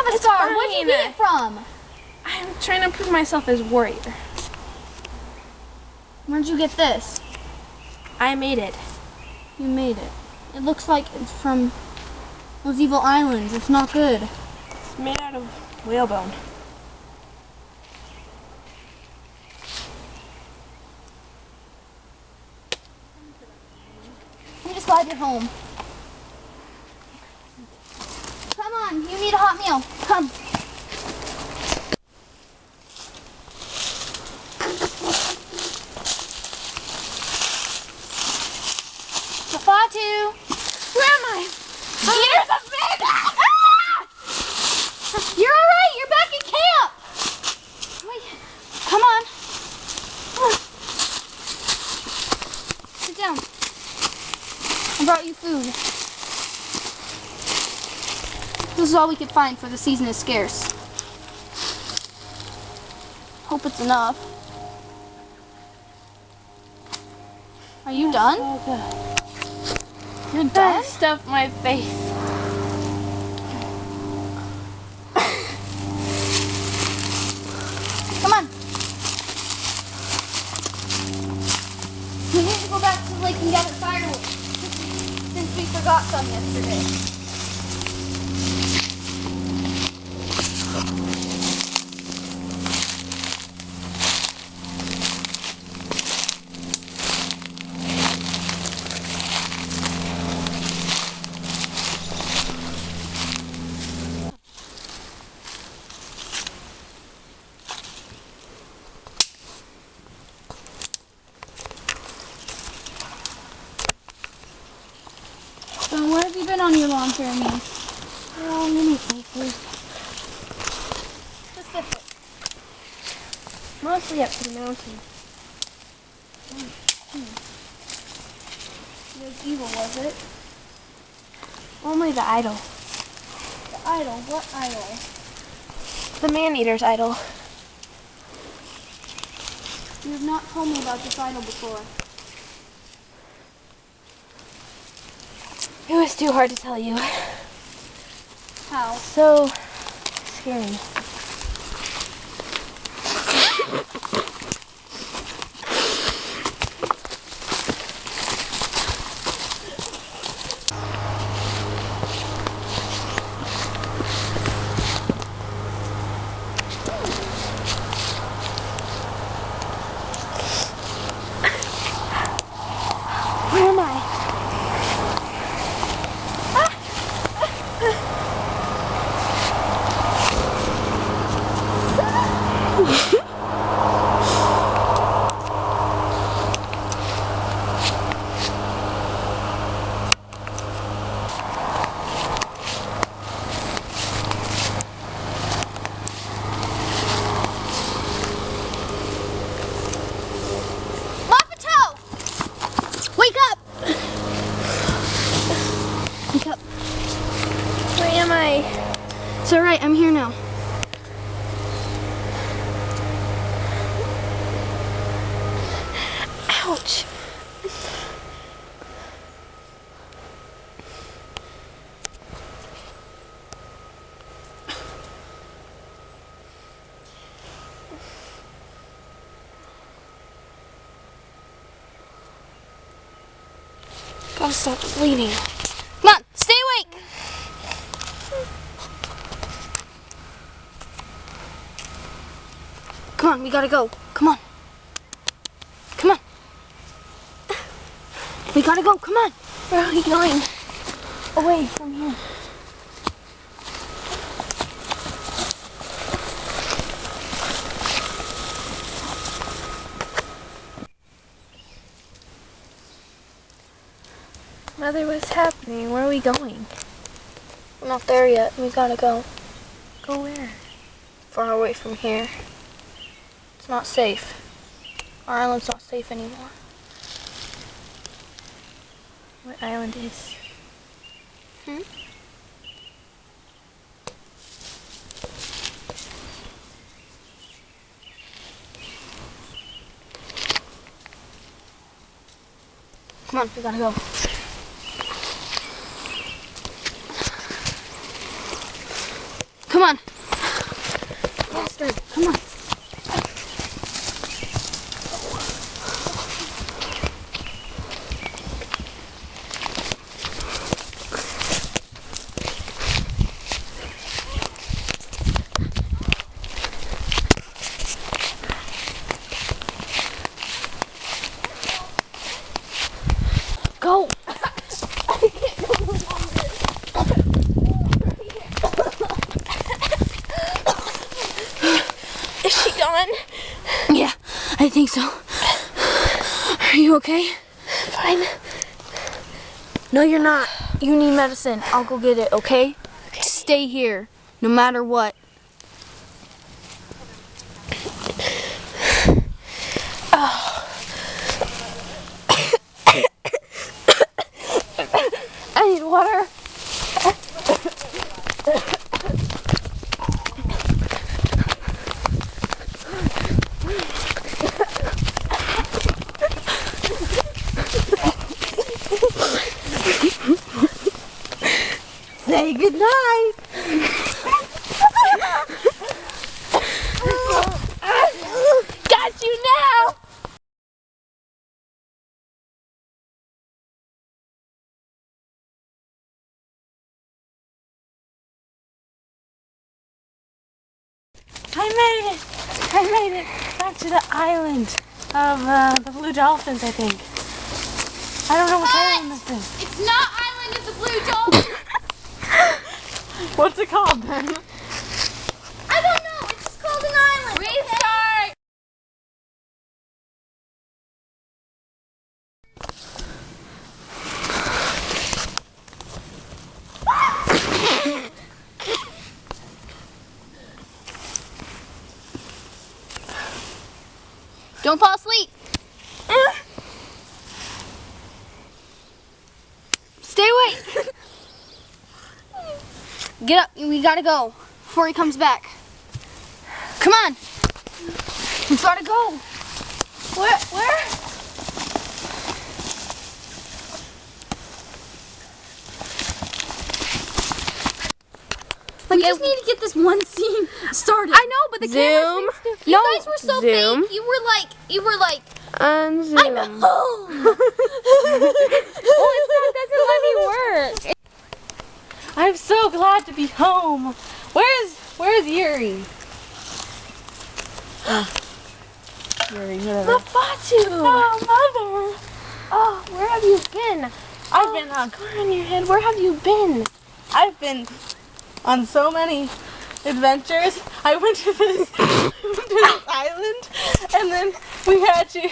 have a scar. Where'd you get it from? I'm trying to prove myself as warrior. Where'd you get this? I made it. You made it. It looks like it's from those evil islands. It's not good. It's made out of whalebone. You just glad you're home. Come on, you need a hot meal. Come. Fatu! Where am I? Here's a fish! Ah! You're alright, you're back in camp! Wait, come on. Sit down. I brought you food. This is all we could find, for the season is scarce. Hope it's enough. Are you done? Oh, good. You're done? Stuff my face. Come on. We need to go back to the lake and gather firewood, since we forgot some yesterday. So where have you been on your long journey? Oh, many places. Specific. Mostly up to the mountain. It was evil, was it? Only the idol. The idol? What idol? The man-eater's idol. You have not told me about this idol before. It was too hard to tell you. How? So scary. Where am I? Wake up! Wake up. Where am I? It's alright, I'm here now. Ouch. Gotta stop bleeding. Come on, stay awake! Come on, we gotta go. Come on. Come on. We gotta go, come on. Where are we going? Away from here. Mother, what's happening? Where are we going? We're not there yet. We gotta go. Go where? Far away from here. It's not safe. Our island's not safe anymore. What island is? Hmm? Come on, we gotta go. Come on. on. Faster. Come on. Go. Is she gone? Yeah, I think so. Are you okay? Fine. No, you're not. You need medicine. I'll go get it, okay? Stay here, no matter what. I need water. Say goodnight. Got you now. I made it back to the island of the Blue Dolphins, I think. I don't know what island this is. It's not Island of the Blue Dolphins. What's it called then? I don't know. It's just called an island. Restart. Don't fall asleep. Stay awake. Get up. We gotta go before he comes back. Come on. We gotta go. Where? We just need to get this one scene started. I know, but the Zoom. You guys were so Zoom. fake. You were like, Unzoom. I'm home. Doesn't let me work. I'm so glad to be home. Where's Yuri? Yuri, whatever. Fatu. Oh, Mother. Oh, where have you been? I've been on. Car on your head. Where have you been? I've been on so many adventures. I went to this island, and then we had to